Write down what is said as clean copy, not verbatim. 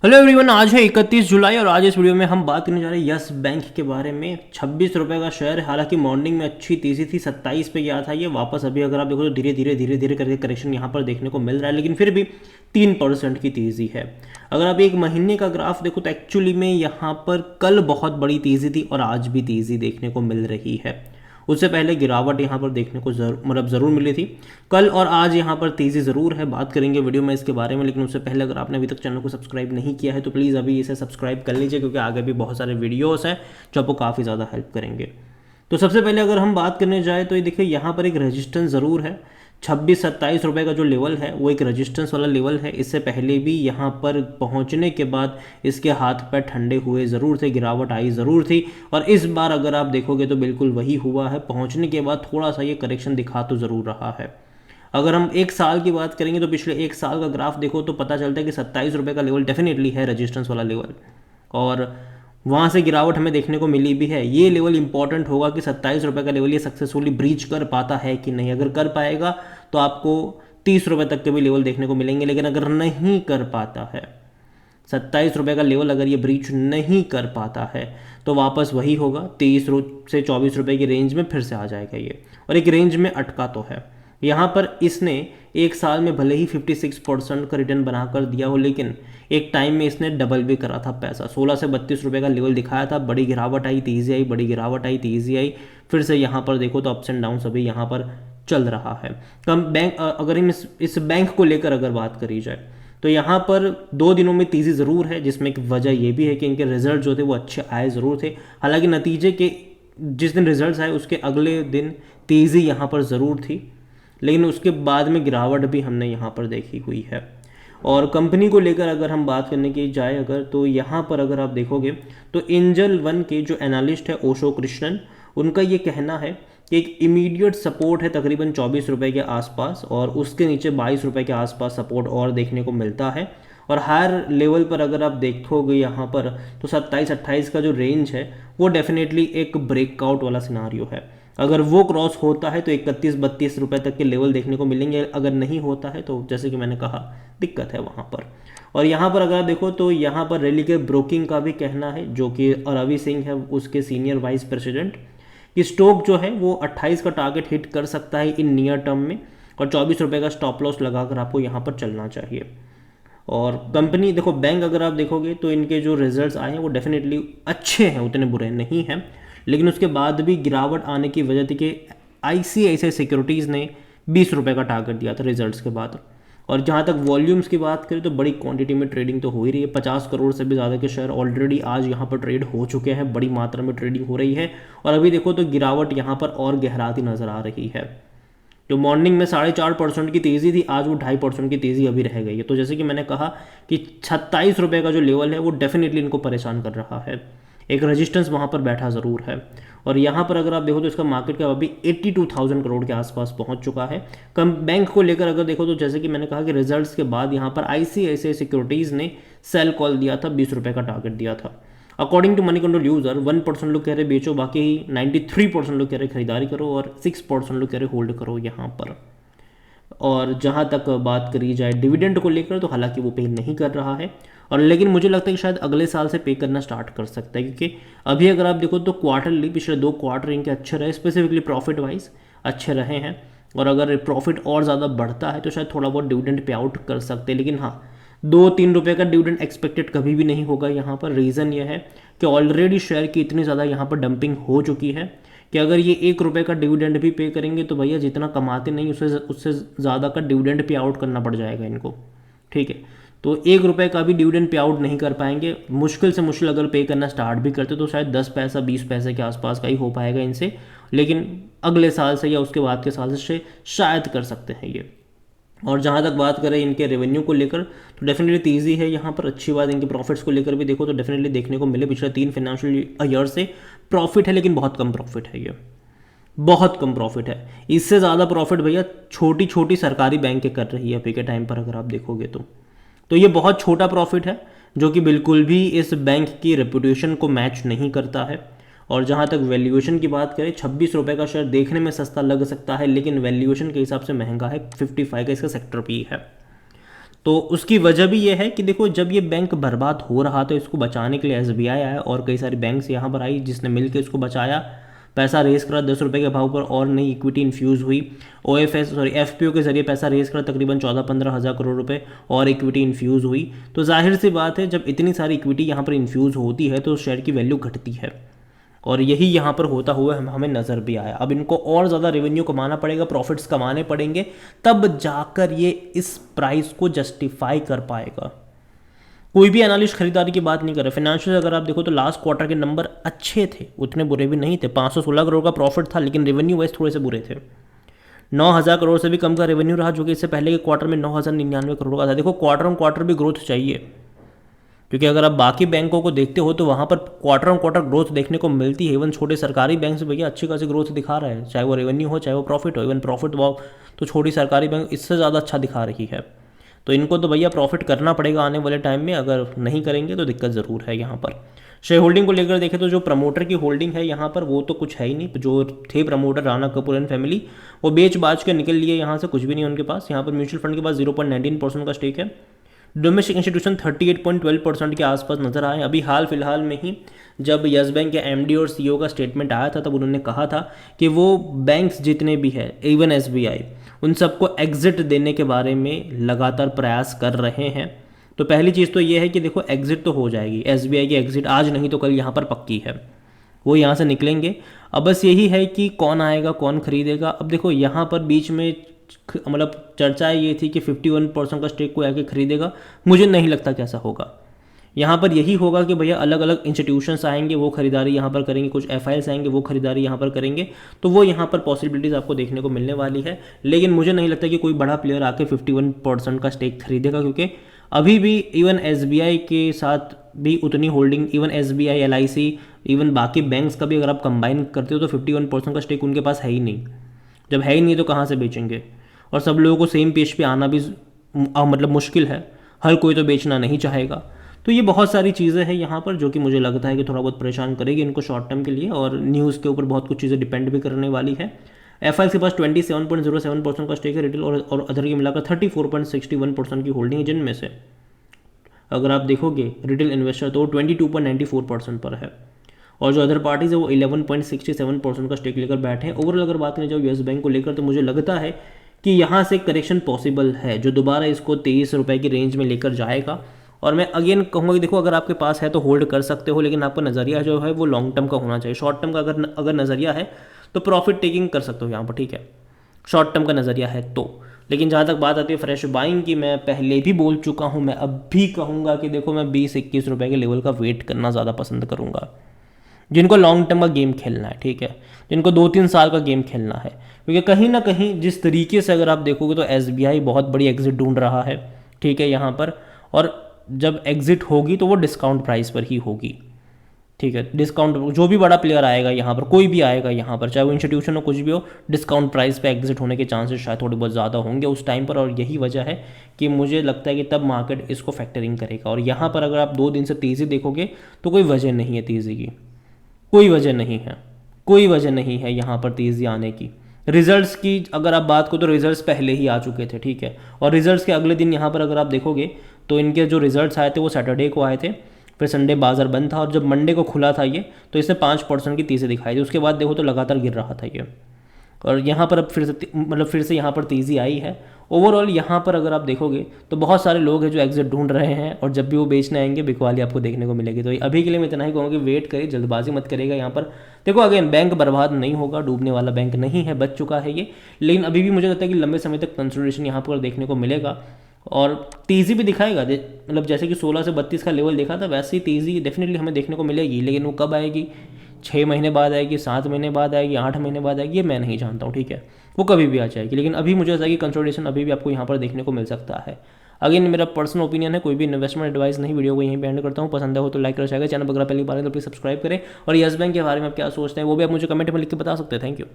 Hello everyone, आज है 31 जुलाई और आज इस वीडियो में हम बात करने जा रहे हैं यस बैंक के बारे में। 26 रुपये का शेयर है। हालांकि मॉर्निंग में अच्छी तेज़ी थी, 27 पे गया था ये। वापस अभी अगर आप देखो तो धीरे धीरे करके करेक्शन यहाँ पर देखने को मिल रहा है, लेकिन फिर भी 3% की तेज़ी है। अगर आप एक महीने का ग्राफ देखो तो एक्चुअली में यहाँ पर कल बहुत बड़ी तेज़ी थी और आज भी तेज़ी देखने को मिल रही है। उससे पहले गिरावट यहाँ पर देखने को ज़रूर मिली थी। कल और आज यहाँ पर तेज़ी ज़रूर है, बात करेंगे वीडियो में इसके बारे में। लेकिन उससे पहले अगर आपने अभी तक चैनल को सब्सक्राइब नहीं किया है तो प्लीज़ अभी इसे सब्सक्राइब कर लीजिए, क्योंकि आगे भी बहुत सारे वीडियोस हैं जो आपको काफ़ी ज़्यादा हेल्प करेंगे। तो सबसे पहले अगर हम बात करने जाए तो ये देखिए यहाँ पर एक रेजिस्टेंस ज़रूर है। 26-27 रुपये का जो लेवल है वो एक रेजिस्टेंस वाला लेवल है। इससे पहले भी यहाँ पर पहुँचने के बाद इसके हाथ पैर ठंडे हुए ज़रूर थे, गिरावट आई ज़रूर थी। और इस बार अगर आप देखोगे तो बिल्कुल वही हुआ है। पहुँचने के बाद थोड़ा सा ये करेक्शन दिखा तो ज़रूर रहा है। अगर हम एक साल की बात करेंगे तो पिछले एक साल का ग्राफ देखो तो पता चलता है कि 27 रुपये का लेवल डेफिनेटली है रेजिस्टेंस वाला लेवल, और वहाँ से गिरावट हमें देखने को मिली भी है। ये लेवल इंपॉर्टेंट होगा कि 27 रुपये का लेवल ये सक्सेसफुली ब्रीच कर पाता है कि नहीं। अगर कर पाएगा तो आपको 30 रुपये तक के भी लेवल देखने को मिलेंगे, लेकिन अगर नहीं कर पाता है, 27 रुपये का लेवल अगर ये ब्रीच नहीं कर पाता है तो वापस वही होगा, 23 से 24 रुपये की रेंज में फिर से आ जाएगा ये। और एक रेंज में अटका तो है यहाँ पर। इसने एक साल में भले ही 56% का रिटर्न बनाकर दिया हो, लेकिन एक टाइम में इसने डबल भी करा था पैसा। 16 से 32 रुपये का लेवल दिखाया था, बड़ी गिरावट आई, तेज़ी आई, बड़ी गिरावट आई, तेज़ी आई। फिर से यहाँ पर देखो तो अप्स एंड डाउन अभी यहाँ पर चल रहा है। कम बैंक अगर हम इस बैंक को लेकर अगर बात करी जाए तो यहाँ पर 2 दिनों में तेज़ी ज़रूर है, जिसमें एक वजह ये भी है कि इनके रिजल्ट जो थे वो अच्छे आए ज़रूर थे। हालांकि नतीजे के जिस दिन रिजल्ट्स आए उसके अगले दिन तेज़ी यहाँ पर ज़रूर थी, लेकिन उसके बाद में गिरावट भी हमने यहाँ पर देखी हुई है। और कंपनी को लेकर अगर हम बात करने की जाए अगर तो यहाँ पर अगर आप देखोगे तो एंजल वन के जो एनालिस्ट है ओशो कृष्णन, उनका ये कहना है कि एक इमीडिएट सपोर्ट है तकरीबन 24 रुपये के आसपास, और उसके नीचे 22 रुपये के आसपास सपोर्ट और देखने को मिलता है। और हायर लेवल पर अगर आप देखोगे यहाँ पर तो 27-28 का जो रेंज है वो डेफिनेटली एक ब्रेकआउट वाला सिनारियो है। अगर वो क्रॉस होता है तो 31-32 रुपये तक के लेवल देखने को मिलेंगे। अगर नहीं होता है तो जैसे कि मैंने कहा दिक्कत है वहाँ पर। और यहाँ पर अगर आप देखो तो यहाँ पर रैली के ब्रोकिंग का भी कहना है, जो कि रवि सिंह है उसके सीनियर वाइस प्रेसिडेंट, कि स्टॉक जो है वो 28 का टारगेट हिट कर सकता है इन नियर टर्म में, और 24 रुपये का स्टॉप लॉस लगाकर आपको यहाँ पर चलना चाहिए। और कंपनी देखो, बैंक अगर आप देखोगे तो इनके जो रिजल्ट्स आए हैं वो डेफिनेटली अच्छे हैं, उतने बुरे नहीं हैं। लेकिन उसके बाद भी गिरावट आने की वजह थी कि ICICI सिक्योरिटीज़ ने 20 रुपये का टारगेट दिया था रिजल्ट्स के बाद। और जहाँ तक वॉल्यूम्स की बात करें तो बड़ी क्वांटिटी में ट्रेडिंग तो हो ही रही है। 50 करोड़ से भी ज़्यादा के शेयर ऑलरेडी आज यहाँ पर ट्रेड हो चुके हैं, बड़ी मात्रा में ट्रेडिंग हो रही है। और अभी देखो तो गिरावट यहाँ पर और गहराती नज़र आ रही है। जो मॉर्निंग में 4.5% की तेज़ी थी, आज वो 2.5% की तेज़ी अभी रह गई है। तो जैसे कि मैंने कहा कि 27 रुपये का जो लेवल है वो डेफिनेटली इनको परेशान कर रहा है। एक रेजिस्टेंस वहाँ पर बैठा ज़रूर है। और यहाँ पर अगर आप देखो तो इसका मार्केट कैप अभी 82,000 करोड़ के आसपास पहुँच चुका है। कम बैंक को लेकर अगर देखो तो जैसे कि मैंने कहा कि रिजल्ट्स के बाद यहाँ पर ICICI सिक्योरिटीज़ ने सेल कॉल दिया था, 20 रुपये का टारगेट दिया था। According to Moneycontrol user 1% लोग कह रहे बेचो, बाकी 93% लोग कह रहे खरीदारी करो, और 6% लोग कह रहे होल्ड करो यहाँ पर। और जहाँ तक बात करी जाए डिविडेंड को लेकर तो हालांकि वो पे नहीं कर रहा है, और लेकिन मुझे लगता है कि शायद अगले साल से पे करना स्टार्ट कर सकता है, क्योंकि अभी अगर आप देखो तो क्वार्टरली पिछले 2 क्वार्टर इनके अच्छे रहे, स्पेसिफिकली प्रॉफिट वाइज अच्छे रहे हैं। और अगर प्रॉफिट और ज़्यादा बढ़ता है तो शायद थोड़ा बहुत डिविडेंड पे आउट कर सकते हैं। लेकिन हाँ, 2-3 रुपये का डिविडेंड एक्सपेक्टेड कभी भी नहीं होगा यहाँ पर। रीज़न ये है कि ऑलरेडी शेयर की इतनी ज़्यादा यहाँ पर डंपिंग हो चुकी है कि अगर ये 1 रुपये का डिविडेंड भी पे करेंगे तो भैया जितना कमाते नहीं उससे ज़्यादा का डिविडेंड पे आउट करना पड़ जाएगा इनको। ठीक है, तो 1 रुपये का भी डिविडेंड पे आउट नहीं कर पाएंगे। मुश्किल से मुश्किल अगर पे करना स्टार्ट भी करते तो शायद 10 पैसा 20 पैसे के आसपास का ही हो पाएगा इनसे। लेकिन अगले साल से या उसके बाद के साल से शायद कर सकते हैं ये। और जहाँ तक बात करें इनके रेवेन्यू को लेकर तो डेफिनेटली तेज़ी है यहाँ पर। अच्छी बात इनके प्रॉफिट्स को लेकर भी देखो तो डेफिनेटली देखने को मिले, पिछले 3 फाइनेंशियल ईयर से प्रॉफिट है, लेकिन बहुत कम प्रॉफिट है ये, बहुत कम प्रॉफिट है। इससे ज़्यादा प्रॉफिट भैया छोटी छोटी सरकारी बैंकें कर रही है अभी के टाइम पर अगर आप देखोगे तो ये बहुत छोटा प्रॉफिट है, जो कि बिल्कुल भी इस बैंक की रेपुटेशन को मैच नहीं करता है। और जहाँ तक वैल्यूएशन की बात करें, 26 रुपये का शेयर देखने में सस्ता लग सकता है, लेकिन वैल्यूएशन के हिसाब से महंगा है, 55 का इसका सेक्टर पी है। तो उसकी वजह भी ये है कि देखो, जब ये बैंक बर्बाद हो रहा था, इसको बचाने के लिए एसबीआई आया और कई सारी बैंक्स यहाँ पर आई जिसने मिलकर इसको बचाया, पैसा रेस करा 10 रुपये के भाव पर और नई इक्विटी इन्फ्यूज़ हुई। एफपीओ के जरिए पैसा रेस करा तकरीबन 14-15 हज़ार करोड़ रुपए और इक्विटी इन्फ्यूज़ हुई। तो जाहिर सी बात है, जब इतनी सारी इक्विटी यहाँ पर इन्फ्यूज़ होती है तो शेयर की वैल्यू घटती है, और यही यहाँ पर होता हुआ हमें नज़र भी आया। अब इनको और ज़्यादा रेवेन्यू कमाना पड़ेगा, प्रॉफिट्स कमाने पड़ेंगे, तब जाकर ये इस प्राइस को जस्टिफाई कर पाएगा। कोई भी एनालिस्ट खरीदारी की बात नहीं कर रहे। फाइनेंशियल अगर आप देखो तो लास्ट क्वार्टर के नंबर अच्छे थे, उतने बुरे भी नहीं थे। 516 करोड़ का प्रॉफिट था, लेकिन रेवेन्यू वाइज थोड़े से बुरे थे। 9,000 करोड़ से भी कम का रेवेन्यू रहा, जो कि इससे पहले के क्वार्टर में 9,099 करोड़ का था। देखो, क्वार्टर ऑन क्वार्टर भी ग्रोथ चाहिए, क्योंकि अगर आप बाकी बैंकों को देखते हो तो वहाँ पर क्वार्टर ऑन क्वार्टर ग्रोथ देखने को मिलती है। इवन छोटे सरकारी बैंक से भैया अच्छी खासी ग्रोथ दिखा रहा है, चाहे वो रेवेन्यू हो चाहे वो प्रॉफिट हो। इवन प्रॉफिट तो छोटी सरकारी बैंक इससे ज़्यादा अच्छा दिखा रही है। तो इनको तो भैया प्रॉफिट करना पड़ेगा आने वाले टाइम में, अगर नहीं करेंगे तो दिक्कत ज़रूर है। यहाँ पर शेयर होल्डिंग को लेकर देखें तो जो प्रमोटर की होल्डिंग है यहाँ पर, वो तो कुछ है ही नहीं। जो थे promoter Rana Kapoor and family, वो बेच बाच के निकल लिए यहाँ से, कुछ भी नहीं है उनके पास। यहाँ पर म्यूचुअल फंड के पास 0.19% का स्टेक है। डोमेस्टिक इंस्टीट्यूशन 38.12% के आसपास नजर आए। अभी हाल फिलहाल में ही जब यस बैंक के एमडी और सीईओ का स्टेटमेंट आया था, तब उन्होंने कहा था कि वो बैंक्स जितने भी है, इवन एसबीआई, उन सबको एग्जिट देने के बारे में लगातार प्रयास कर रहे हैं। तो पहली चीज़ तो ये है कि देखो, एग्जिट तो हो जाएगी, एसबीआई की एग्जिट आज नहीं तो कल यहाँ पर पक्की है, वो यहाँ से निकलेंगे। अब बस यही है कि कौन आएगा, कौन खरीदेगा। अब देखो, यहाँ पर बीच में मतलब चर्चा ये थी कि 51% का स्टेक कोई आके खरीदेगा। मुझे नहीं लगता कि ऐसा होगा। यहाँ पर यही होगा कि भैया अलग अलग इंस्टीट्यूशंस आएंगे, वो खरीदारी यहाँ पर करेंगे, कुछ एफआईएल्स आएंगे, वो खरीदारी यहाँ पर करेंगे। तो वो यहाँ पर पॉसिबिलिटीज़ आपको देखने को मिलने वाली है। लेकिन मुझे नहीं लगता कि कोई बड़ा प्लेयर आके 51% का स्टेक खरीदेगा, क्योंकि अभी भी इवन एसबीआई के साथ भी उतनी holding, even SBI, LIC, even बाकी बैंक्स का भी अगर आप कंबाइन करते हो तो 51% का स्टेक उनके पास है ही नहीं। जब है ही नहीं तो कहाँ से बेचेंगे? और सब लोगों को सेम पेज पे आना भी मतलब मुश्किल है, हर कोई तो बेचना नहीं चाहेगा। तो ये बहुत सारी चीज़ें हैं यहाँ पर, जो कि मुझे लगता है कि थोड़ा बहुत परेशान करेगी इनको शॉर्ट टर्म के लिए, और न्यूज़ के ऊपर बहुत कुछ चीज़ें डिपेंड भी करने वाली है। एफआईएल के पास 27.07% का स्टेक है रिटेल और अदर की मिलाकर 34.61% की होल्डिंग है, जिनमें से अगर आप देखोगे रिटेल इन्वेस्टर तो 22.94% पर है, और जो अदर पार्टीज है वो 11.67% का स्टेक लेकर बैठे हैं। ओवरऑल अगर बात करें जाओ यूएस बैंक को लेकर, तो मुझे लगता है कि यहाँ से करेक्शन पॉसिबल है, जो दोबारा इसको 23 रुपये की रेंज में लेकर जाएगा। और मैं अगेन कहूँगा कि देखो, अगर आपके पास है तो होल्ड कर सकते हो, लेकिन आपका नज़रिया जो है वो लॉन्ग टर्म का होना चाहिए। शॉर्ट टर्म का अगर नज़रिया है तो प्रॉफिट टेकिंग कर सकते हो यहाँ पर, ठीक है, शॉर्ट टर्म का नज़रिया है तो। लेकिन जहाँ तक बात आती है फ्रेश बाइंग की, मैं पहले भी बोल चुका हूँ, मैं अब भी कहूँगा कि देखो, मैं 20-21 रुपये के लेवल का वेट करना ज़्यादा पसंद करूँगा। जिनको लॉन्ग टर्म का गेम खेलना है, ठीक है, जिनको 2-3 साल का गेम खेलना है, क्योंकि कहीं ना कहीं जिस तरीके से अगर आप देखोगे तो एसबीआई बहुत बड़ी एग्जिट ढूंढ रहा है, ठीक है, यहाँ पर। और जब एग्जिट होगी तो वो डिस्काउंट प्राइस पर ही होगी, ठीक है। डिस्काउंट, जो भी बड़ा प्लेयर आएगा यहाँ पर, कोई भी आएगा यहाँ पर, चाहे वो इंस्टीट्यूशन हो, कुछ भी हो, डिस्काउंट प्राइस पे एग्जिट होने के चांसेस शायद थोड़े बहुत ज़्यादा होंगे उस टाइम पर। और यही वजह है कि मुझे लगता है कि तब मार्केट इसको फैक्टरिंग करेगा। और यहाँ पर अगर आप 2 दिन से तेज़ी देखोगे तो कोई वजह नहीं है तेज़ी की, कोई वजह नहीं है, कोई वजह नहीं है यहाँ पर तेज़ी आने की। रिजल्ट्स की अगर आप बात करो तो रिजल्ट्स पहले ही आ चुके थे, ठीक है, और रिजल्ट्स के अगले दिन यहाँ पर अगर आप देखोगे तो इनके जो रिजल्ट्स आए थे वो सैटरडे को आए थे, फिर संडे बाजार बंद था, और जब मंडे को खुला था ये, तो इसने 5% की तेज़ी दिखाई थी। उसके बाद देखो तो लगातार गिर रहा था ये, और यहाँ पर अब फिर से यहाँ पर तेज़ी आई है। ओवरऑल यहाँ पर अगर आप देखोगे तो बहुत सारे लोग हैं जो एग्जिट ढूंढ रहे हैं, और जब भी वो बेचने आएंगे बिकवाली आपको देखने को मिलेगी। तो अभी के लिए मैं इतना ही कहूँगा कि वेट करिए, जल्दबाजी मत करेगा यहाँ पर। देखो, अगेन बैंक बर्बाद नहीं होगा, डूबने वाला बैंक नहीं है, बच चुका है ये, लेकिन अभी भी मुझे लगता है कि लंबे समय तक कंसोलिडेशन यहाँ पर देखने को मिलेगा, और तेज़ी भी दिखाएगा। मतलब जैसे कि 16 से 32 का लेवल देखा था, वैसे ही तेज़ी डेफिनेटली हमें देखने को मिलेगी। लेकिन वो कब आएगी? 6 महीने बाद आएगी, 7 महीने बाद आएगी, 8 महीने बाद आएगी, ये मैं नहीं जानता हूँ, ठीक है, वो कभी भी आ जाएगी। लेकिन अभी मुझे लगता है कि कंसोलिडेशन अभी भी आपको यहाँ पर देखने को मिल सकता है। अगेन मेरा पर्सनल ओपिनियन है, कोई भी इन्वेस्टमेंट एडवाइस नहीं। वीडियो को यहीं पे एंड करता हूँ। पसंद हो तो लाइक कर जाएगा, चैनल पर अगर पहली बार है तो प्लीज़ सब्सक्राइब करें। और यस बैंक के बारे में आप क्या सोचते हैं वो भी आप मुझे कमेंट में लिख के बता सकते हैं। Thank you.